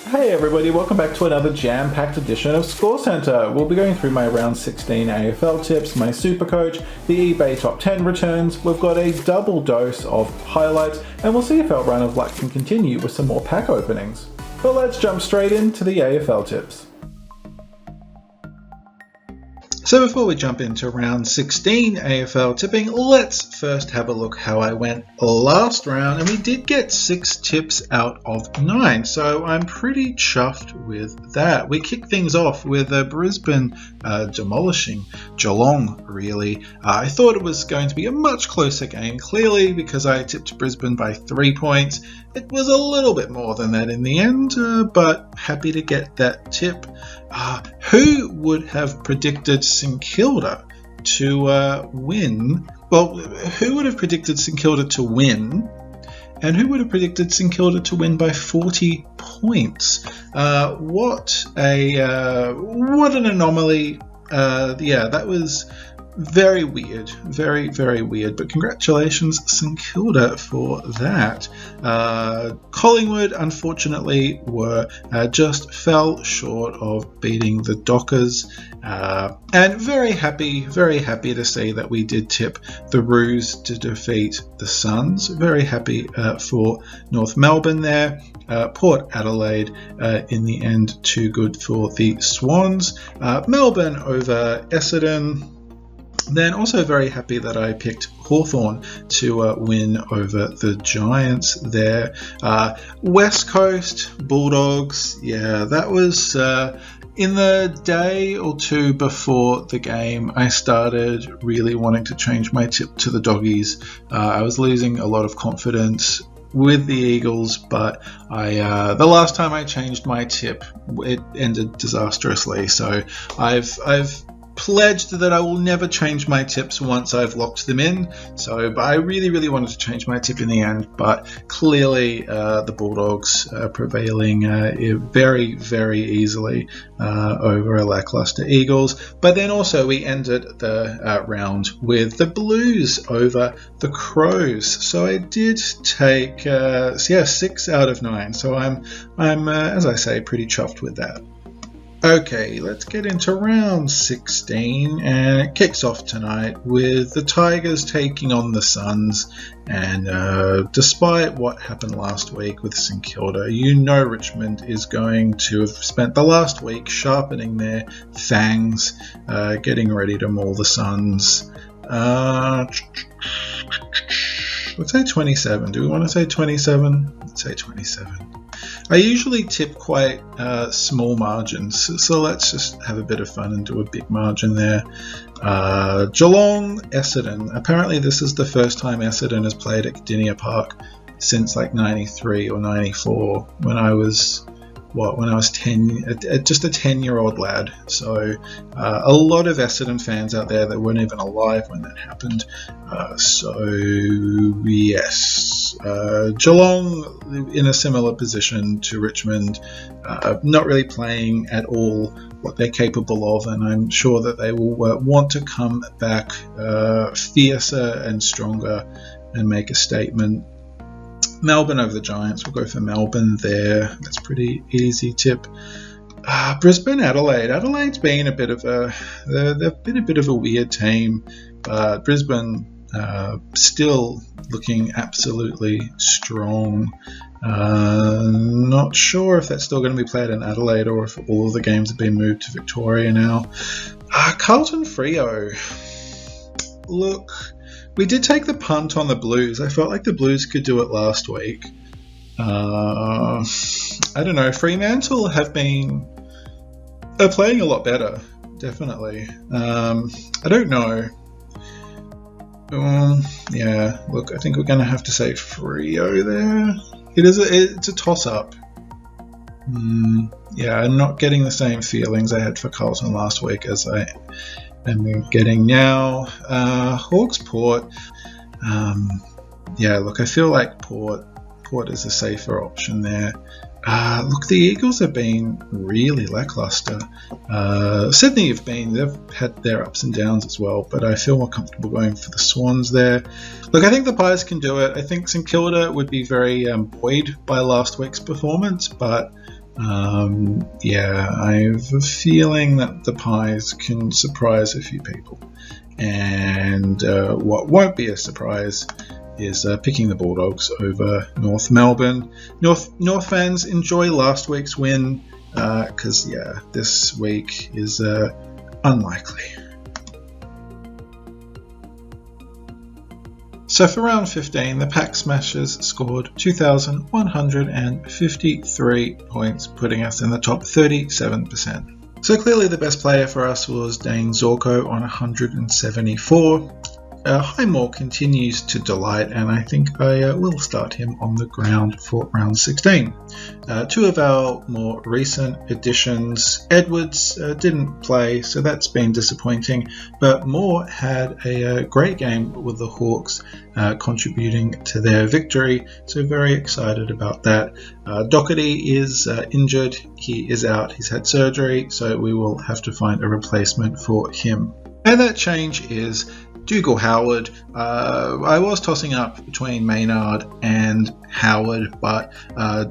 Hey everybody, welcome back to another jam-packed edition of ScoreCentre. We'll be going through my round 16 AFL tips, my SuperCoach, the eBay top 10 returns. We've got a double dose of highlights, and we'll see if our run of luck can continue with some more pack openings. But let's jump straight into the AFL tips. So before we jump into round 16 AFL tipping, let's first have a look how I went last round, and we did get 6 tips out of 9, so I'm pretty chuffed with that. We kicked things off with Brisbane demolishing Geelong, really. I thought it was going to be a much closer game, clearly, because I tipped Brisbane by 3 points. It was a little bit more than that in the end, but happy to get that tip. Who would have predicted St Kilda to win? Well, who would have predicted St Kilda to win? And who would have predicted St Kilda to win by 40 points? What an anomaly. That was very weird. Very, very weird. But congratulations, St Kilda, for that. Collingwood, unfortunately, just fell short of beating the Dockers. And very happy to see that we did tip the Roos to defeat the Suns. Very happy for North Melbourne there. Port Adelaide, in the end, too good for the Swans. Melbourne over Essendon. Then also very happy that I picked Hawthorn to win over the Giants there. West Coast Bulldogs, that was in the day or two before the game. I started really wanting to change my tip to the Doggies. I was losing a lot of confidence with the Eagles, but the last time I changed my tip, it ended disastrously. So I've pledged that I will never change my tips once I've locked them in. But I really wanted to change my tip in the end, but clearly the Bulldogs prevailing very, very easily over a lackluster Eagles. But then also we ended the round with the Blues over the Crows. So I did take 6 out of 9. So I'm as I say, pretty chuffed with that. Okay, let's get into round 16, and it kicks off tonight with the Tigers taking on the Suns. And despite what happened last week with St Kilda, Richmond is going to have spent the last week sharpening their fangs, getting ready to maul the Suns. Let's say 27. Do we want to say 27? Let's say 27. I usually tip quite small margins, so let's just have a bit of fun and do a big margin there. Geelong, Essendon. Apparently this is the first time Essendon has played at Cardinia Park since like 93 or 94, when I was 10, just a 10-year-old lad. So a lot of Essendon fans out there that weren't even alive when that happened. Yes, Geelong in a similar position to Richmond, not really playing at all what they're capable of, and I'm sure that they will want to come back fiercer and stronger and make a statement. Melbourne over the Giants. We'll go for Melbourne there. That's pretty easy tip. Brisbane, Adelaide. Adelaide's been a bit of they've been a bit of a weird team, but Brisbane still looking absolutely strong. Not sure if that's still going to be played in Adelaide or if all of the games have been moved to Victoria now. Carlton Freo. Look, we did take the punt on the Blues. I felt like the Blues could do it last week. I don't know. Fremantle are playing a lot better, definitely. I don't know. Look, I think we're going to have to say Freo there. It's a toss-up. I'm not getting the same feelings I had for Carlton last week as I am getting now. Hawks, Port. Look, I feel like Port is a safer option there. Look, the Eagles have been really lackluster. Sydney they've had their ups and downs as well, but I feel more comfortable going for the Swans there. Look, I think the Pies can do it. I think St Kilda would be very buoyed by last week's performance, but Yeah, I have a feeling that the Pies can surprise a few people. And what won't be a surprise is picking the Bulldogs over North Melbourne. North fans, enjoy last week's win, because this week is unlikely. So for round 15, the Pack Smashers scored 2,153 points, putting us in the top 37%. So clearly the best player for us was Dane Zorko on 174. Highmore continues to delight, and I think I will start him on the ground for round 16. Two of our more recent additions, Edwards didn't play, so that's been disappointing, but Moore had a great game with the Hawks, contributing to their victory, so very excited about that. Doherty is injured, he is out, he's had surgery, so we will have to find a replacement for him. And that change is Dougal Howard. I was tossing up between Maynard and Howard, but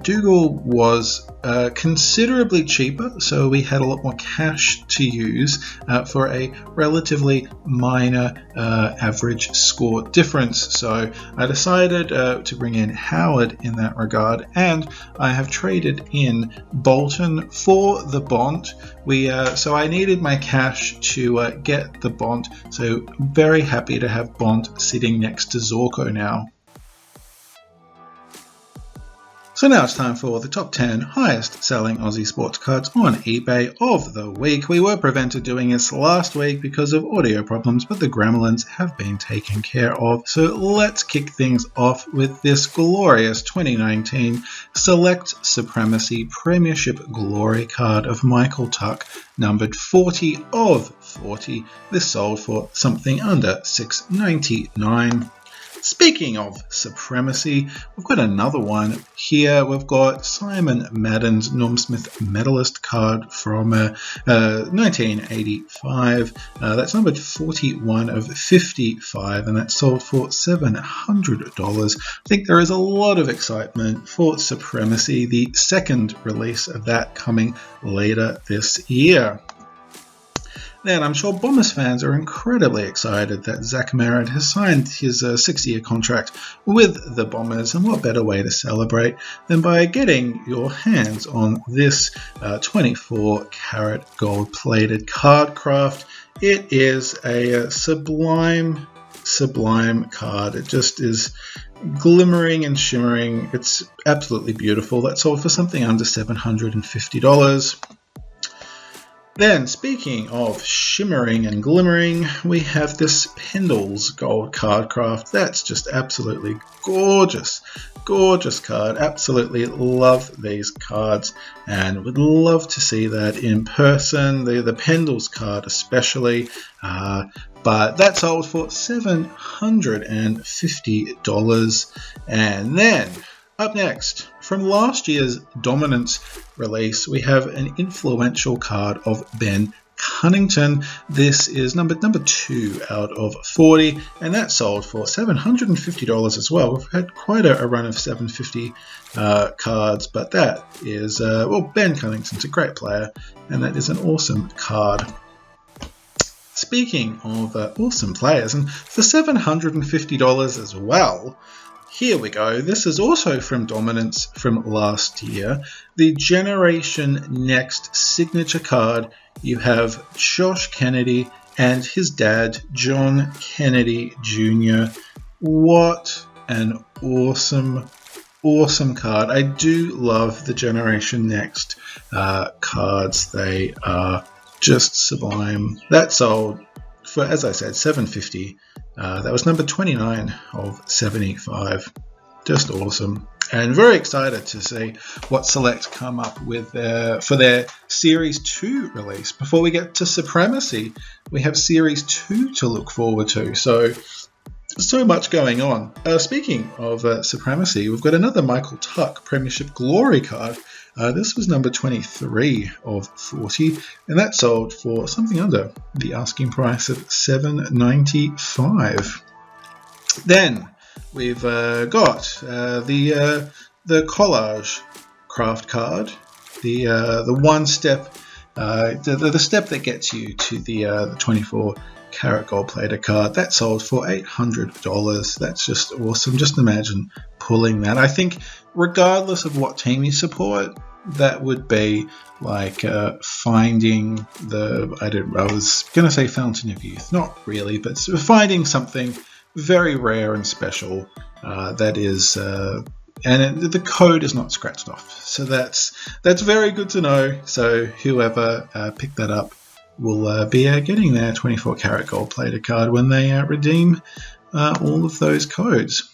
Dougal was considerably cheaper, so we had a lot more cash to use for a relatively minor average score difference. So I decided to bring in Howard in that regard, and I have traded in Bolton for the BONT. So I needed my cash to get the BONT, so very happy to have BONT sitting next to Zorko now. So now it's time for the top 10 highest selling Aussie sports cards on eBay of the week. We were prevented doing this last week because of audio problems, but the gremlins have been taken care of. So let's kick things off with this glorious 2019 Select Supremacy Premiership Glory card of Michael Tuck, numbered 40 of 40. This sold for something under $6.99. Speaking of supremacy, we've got another one here. We've got Simon Madden's Norm Smith medalist card from 1985. That's numbered 41 of 55, and that sold for $700. I think there is a lot of excitement for Supremacy, the second release of that coming later this year. Then I'm sure Bombers fans are incredibly excited that Zach Merritt has signed his 6-year contract with the Bombers, and what better way to celebrate than by getting your hands on this 24-karat gold-plated card craft. It is a sublime card. It just is glimmering and shimmering. It's absolutely beautiful. That sold for something under $750. Then, speaking of shimmering and glimmering, we have this Pendle's gold card craft. That's just absolutely gorgeous. Gorgeous card. Absolutely love these cards and would love to see that in person. The Pendle's card especially. But that sold for $750. And then, up next, from last year's Dominance release, we have an influential card of Ben Cunnington. This is number 2 out of 40, and that sold for $750 as well. We've had quite a run of $750 cards, but that is, Ben Cunnington's a great player, and that is an awesome card. Speaking of awesome players, and for $750 as well, here we go. This is also from Dominance from last year. The Generation Next signature card. You have Josh Kennedy and his dad, John Kennedy Jr. What an awesome card. I do love the Generation Next cards. They are just sublime. That sold for, as I said, $750. That was number 29 of 75. Just awesome. And very excited to see what Select come up with for their Series 2 release. Before we get to Supremacy, we have Series 2 to look forward to. So much going on. Speaking of Supremacy, we've got another Michael Tuck Premiership Glory card. This was number 23 of 40, and that sold for something under the asking price of $7.95. Then we've got the Collage Craft card. the one step, the step that gets you to the 24 karat gold plated card. That sold for $800. That's just awesome. Just imagine pulling that. I think regardless of what team you support, that would be like finding I was going to say Fountain of Youth. Not really, but finding something very rare and special that is... and the code is not scratched off. So that's very good to know. So whoever picked that up will be getting their 24 karat gold plated card when they redeem all of those codes.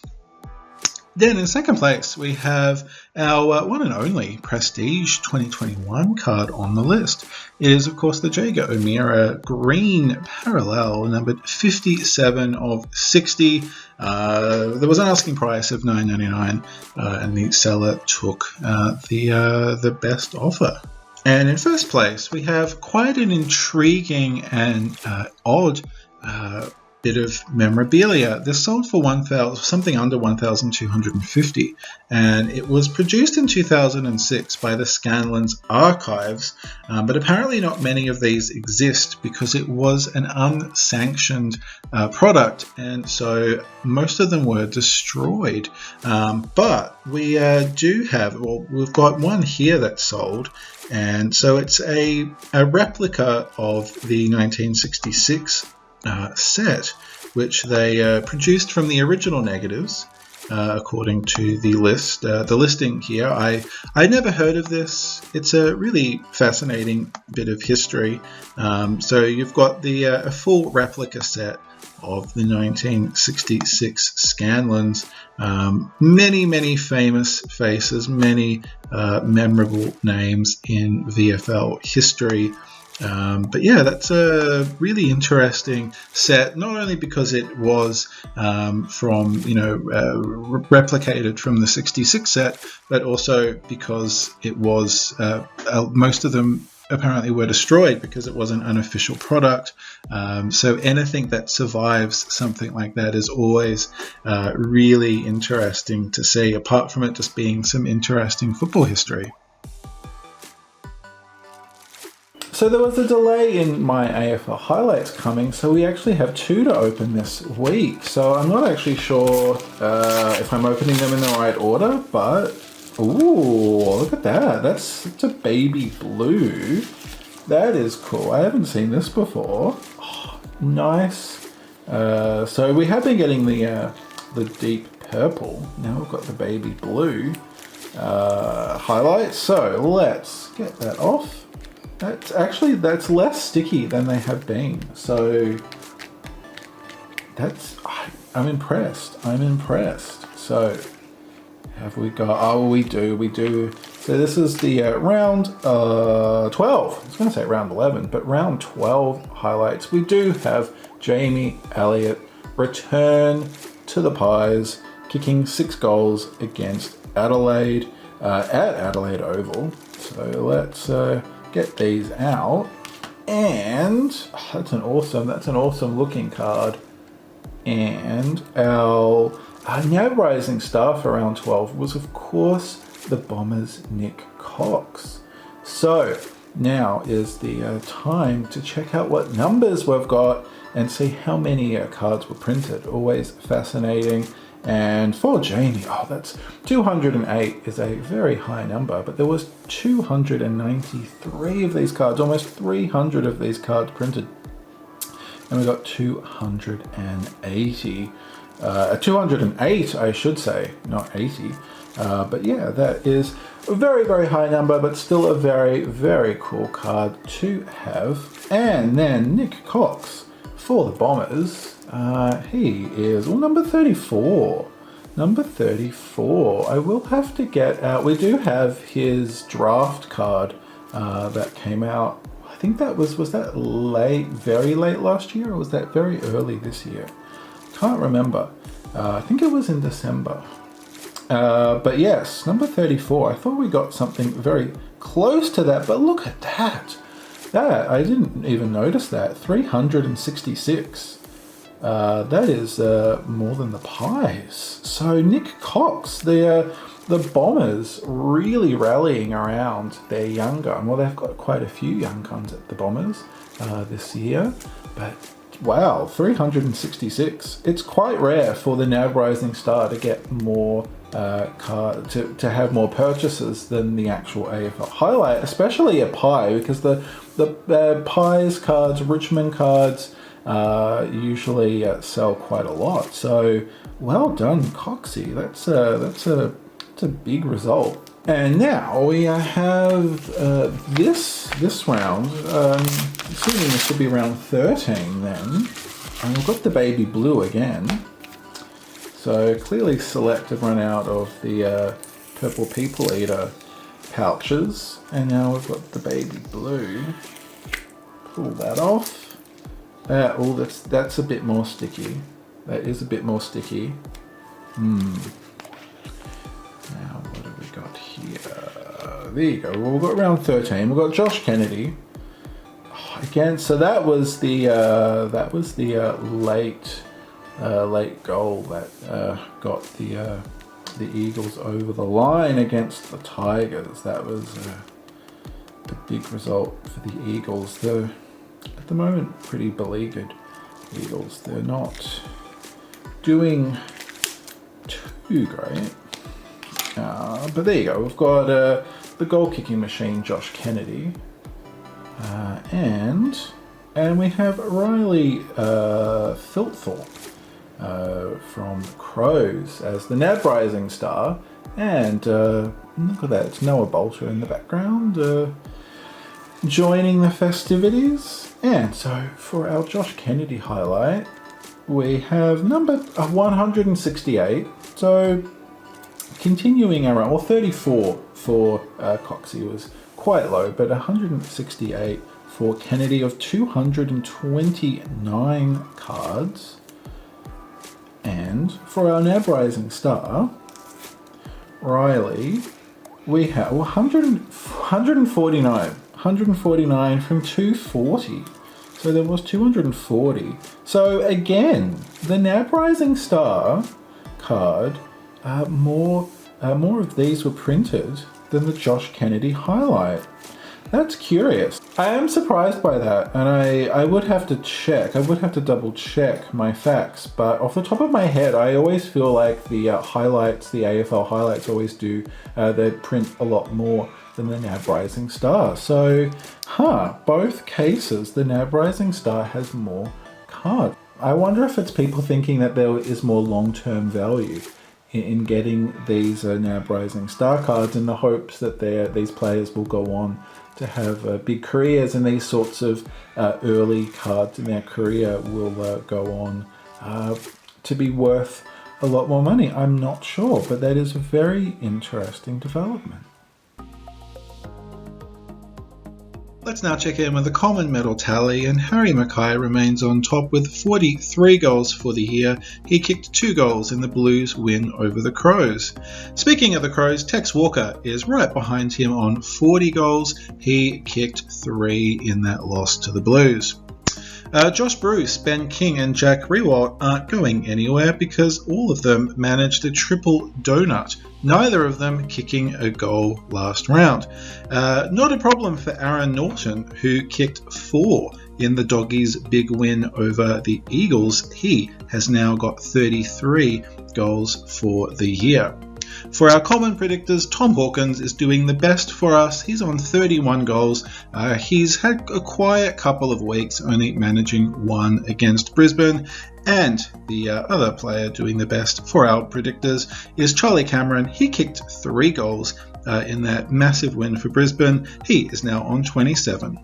Then in second place, we have our one and only Prestige 2021 card on the list. It is, of course, the Jager O'Meara Green Parallel, numbered 57 of 60. There was an asking price of $9.99, and the seller took the best offer. And in first place, we have quite an intriguing and odd bit of memorabilia. This sold for something under $1,250, and it was produced in 2006 by the Scanlan's Archives, but apparently not many of these exist because it was an unsanctioned product, and so most of them were destroyed. But we do have, we've got one here that's sold, and so it's a replica of the 1966 set, which they produced from the original negatives, according to the list. The listing here, I never heard of this. It's a really fascinating bit of history. So you've got a full replica set of the 1966 Scanlans. Many famous faces, many memorable names in VFL history. But yeah, that's a really interesting set, not only because it was replicated from the 66 set, but also because it was most of them apparently were destroyed because it was an unofficial product. So anything that survives something like that is always really interesting to see, apart from it just being some interesting football history. So there was a delay in my AFL highlights coming, so we actually have two to open this week. So I'm not actually sure if I'm opening them in the right order, but ooh, look at that. That's a baby blue. That is cool. I haven't seen this before. Oh, nice. So we have been getting the deep purple. Now we've got the baby blue highlights. So let's get that off. That's less sticky than they have been. So I'm impressed. So have we got? Oh, we do. So this is the round 12. I was going to say round 11, but round 12 highlights. We do have Jamie Elliott return to the Pies, kicking 6 goals against Adelaide at Adelaide Oval. So let's get these out, and that's an awesome looking card. And our now rising star for round 12 was, of course, the Bombers' Nick Cox. So now is the time to check out what numbers we've got and see how many cards were printed. Always fascinating. And for Jamie, that's 208 is a very high number, but there was 293 of these cards, almost 300 of these cards printed. And we got 280, 208 I should say, not 80. But yeah, that is a very high number, but still a very cool card to have. And then Nick Cox for the Bombers. He is number 34. Number 34. I will have to get out. We do have his draft card that came out. I think that was that late, very late last year, or was that very early this year? Can't remember. I think it was in December. But yes, number 34. I thought we got something very close to that, but look at that. I didn't even notice that. 366. That is more than the Pies. So Nick Cox, the the Bombers really rallying around their young gun. Well, they've got quite a few young guns at the Bombers this year, but wow, 366. It's quite rare for the NAB Rising Star to get more to have more purchases than the actual AFL highlight, especially a pie, because the pies cards, Richmond cards, usually sell quite a lot. So well done, Coxie. That's a big result. And now we have this round. Assuming this will be round 13 then. And we've got the baby blue again. So clearly Select have run out of the Purple People Eater pouches. And now we've got the baby blue. Pull that off. Oh, that's a bit more sticky. That is a bit more sticky. Now what have we got here? There you go. Well, we've got round 13. We've got Josh Kennedy. Again, so that was the late goal that got the Eagles over the line against the Tigers. That was a big result for the Eagles. They're at the moment pretty beleaguered Eagles. They're not doing too great. But there you go. We've got the goal kicking machine, Josh Kennedy. And we have Riley Filthorpe from the Crows as the NAB Rising Star. And look at that, it's Noah Bolter in the background joining the festivities. And so for our Josh Kennedy highlight, we have number 168. So continuing around, well, 34 for Coxie was quite low, but 168 for Kennedy of 229 cards. And for our NAB Rising Star, Riley, we have 149 from 240. So there was 240. So again, the NAB Rising Star card, more of these were printed than the Josh Kennedy highlight. That's curious. I am surprised by that, and I would have to check. I would have to double check my facts, but off the top of my head, I always feel like the highlights, the AFL highlights always do, they print a lot more than the NAB Rising Star. So, both cases, the NAB Rising Star has more cards. I wonder if it's people thinking that there is more long-term value in getting these NAB Rising Star cards in the hopes that these players will go on to have big careers, and these sorts of early cards in their career will go on to be worth a lot more money. I'm not sure, but that is a very interesting development. Let's now check in with the Coleman Medal tally, and Harry Mackay remains on top with 43 goals for the year. He kicked 2 goals in the Blues' win over the Crows. Speaking of the Crows, Tex Walker is right behind him on 40 goals. He kicked 3 in that loss to the Blues. Josh Bruce, Ben King and Jack Rewalt aren't going anywhere because all of them managed a triple donut, neither of them kicking a goal last round. Not a problem for Aaron Norton, who kicked 4 in the Doggies' big win over the Eagles. He has now got 33 goals for the year. For our common predictors, Tom Hawkins is doing the best for us. He's on 31 goals. He's had a quiet couple of weeks, only managing 1 against Brisbane. And the other player doing the best for our predictors is Charlie Cameron. He kicked 3 goals in that massive win for Brisbane. He is now on 27.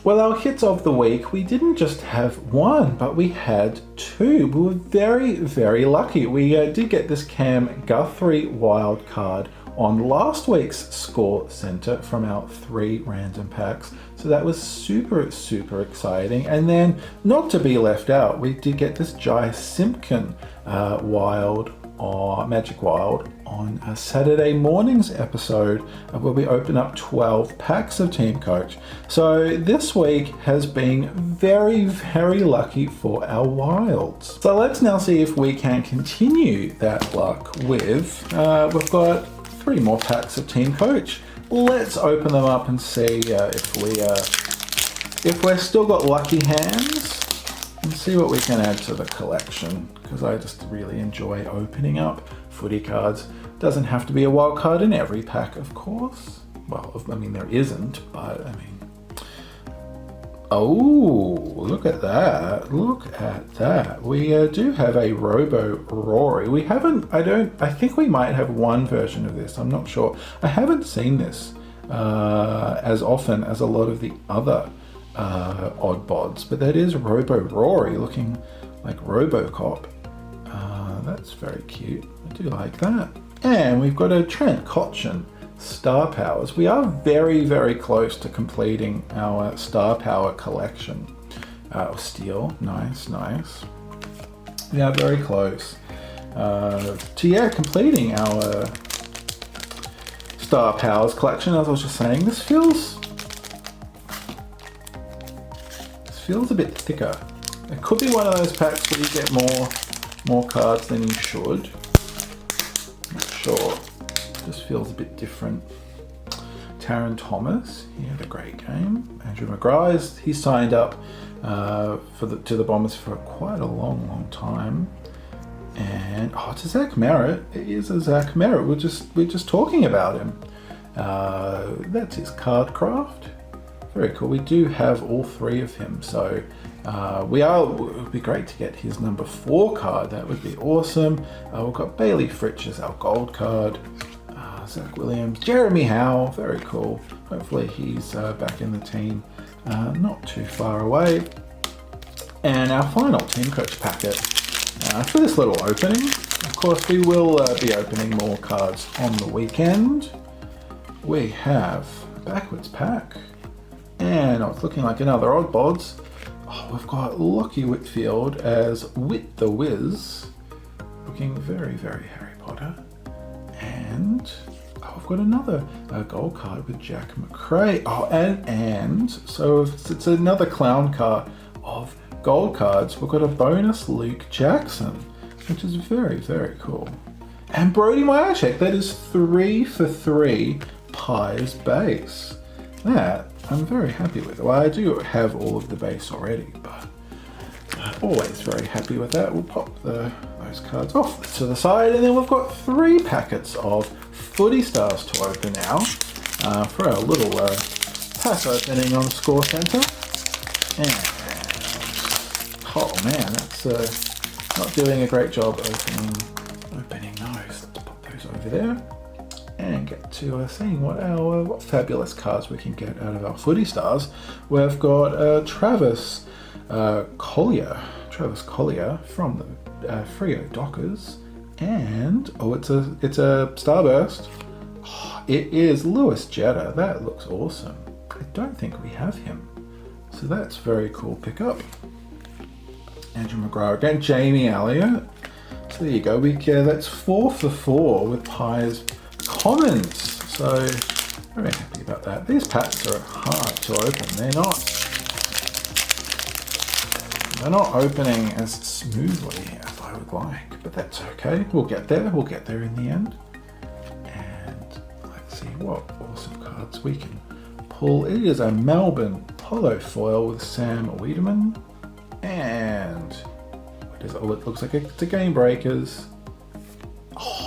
Well, our hits of the week, we didn't just have 1, but we had 2. We were very, very lucky. We did get this Cam Guthrie wild card on last week's ScoreCentre from our 3 random packs. So that was super, super exciting. And then, not to be left out, we did get this Jai Simpkin Magic Wild on a Saturday morning's episode where we open up 12 packs of TeamCoach. So this week has been very, very lucky for our wilds. So let's now see if we can continue that luck with, we've got 3 more packs of TeamCoach. Let's open them up and see if we're still got lucky hands, and see what we can add to the collection, because I just really enjoy opening up footy cards. Doesn't have to be a wild card in every pack, of course. Well, I mean, there isn't, but I mean, oh, look at that. Look at that. We do have a Robo Rory. We haven't, I think we might have one version of this. I'm not sure. I haven't seen this as often as a lot of the other odd bods, but that is Robo Rory looking like RoboCop. That's very cute. I do like that. And we've got a Trent Cotchin Star Powers. We are very, very close to completing our Star Power collection. Steel, nice, nice. We are very close to completing our Star Powers collection. As I was just saying, this feels a bit thicker. It could be one of those packs where you get more cards than you should. Not sure. Just feels a bit different. Taron Thomas, he had a great game. Andrew McGrath, he signed up to the Bombers for quite a long time. And it's a Zach Merritt. It is a Zach Merritt. We're just talking about him. That's his card craft. Very cool. We do have all 3 of him, so it would be great to get his number 4 card. That would be awesome. We've got Bailey Fritsch as our gold card. Zach Williams, Jeremy Howe, very cool. Hopefully he's back in the team, not too far away. And our final TeamCoach packet for this little opening. Of course, we will be opening more cards on the weekend. We have a backwards pack. And it's looking like another odd bods. We've got Lockie Whitfield as Wit the Wiz, looking very, very Harry Potter. And we've got another gold card with Jack McRae. And so it's another clown card of gold cards. We've got a bonus Luke Jackson, which is very, very cool. And Brody Myashek, that is 3 for 3 Pies base. That I'm very happy with. Well, I do have all of the base already, but always very happy with that. We'll pop those cards off to the side, and then we've got 3 packets of Footy Stars to open now for our little pack opening on ScoreCentre. And man, that's not doing a great job opening those. Let's pop those over there. And get to seeing what fabulous cards we can get out of our Footy Stars. We've got Travis Collier from the Freo Dockers, and it's a Starburst. It is Lewis Jetta. That looks awesome. I don't think we have him, so that's very cool pickup. Andrew McGrath again, Jamie Elliott. So there you go. That's 4 for 4 with Pies commons, so very happy about that. These packs are hard to open. They're not opening as smoothly as I would like, but that's okay. We'll get there in the end. And let's see what awesome cards we can pull. It is a Melbourne Polo foil with Sam Wiedemann, and what is it? It looks like it's a Game Breakers.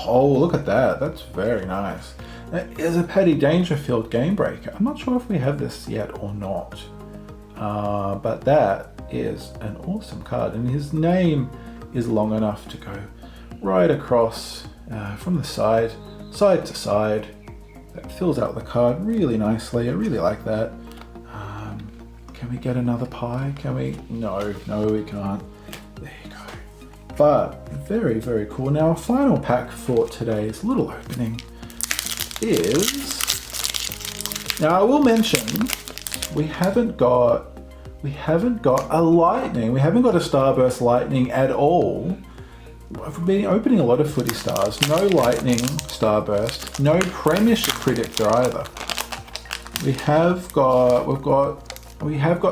Oh, look at that. That's very nice. That is a Paddy Dangerfield Game Breaker. I'm not sure if we have this yet or not. But that is an awesome card. And his name is long enough to go right across from the side to side. That fills out the card really nicely. I really like that. Can we get another pie? Can we? No, we can't. There you go. But very, very cool. Now, our final pack for today's little opening is... Now, I will mention we haven't got a lightning. We haven't got a Starburst Lightning at all. I've been opening a lot of Footy Stars. No Lightning Starburst. No Premiership Predictor either. We have got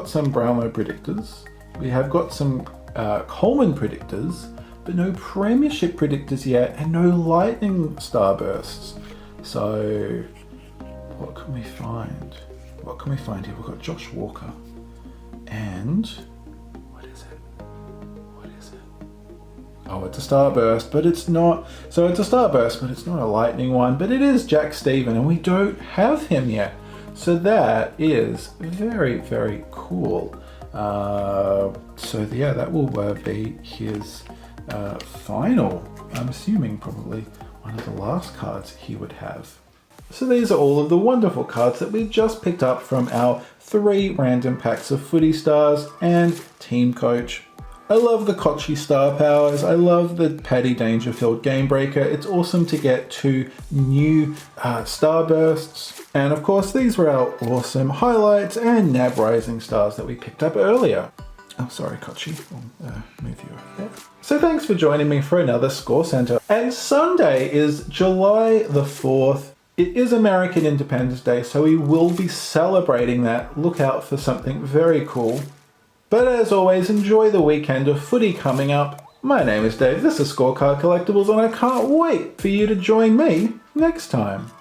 some Brownlow predictors. We have got some Coleman predictors, but no Premiership predictors yet, and no Lightning Starbursts. So, what can we find? What can we find here? We've got Josh Walker, and what is it? What is it? Oh, it's a Starburst, but it's not. So it's a Starburst, but it's not a Lightning one. But it is Jack Stephen, and we don't have him yet. So that is very, very cool. So yeah, that will be his final, I'm assuming probably one of the last cards he would have. So these are all of the wonderful cards that we just picked up from our 3 random packs of Footy Stars and TeamCoach. I love the Kochi Star Powers. I love the Paddy Dangerfield Game Breaker. It's awesome to get 2 new Starbursts. And of course, these were our awesome HiLites and NAB Rising Stars that we picked up earlier. Oh, sorry, Kochi. I'll move you over there. So thanks for joining me for another ScoreCentre. And Sunday is July the 4th. It is American Independence Day, so we will be celebrating that. Look out for something very cool. But as always, enjoy the weekend of footy coming up. My name is Dave, this is Scorecard Collectibles, and I can't wait for you to join me next time.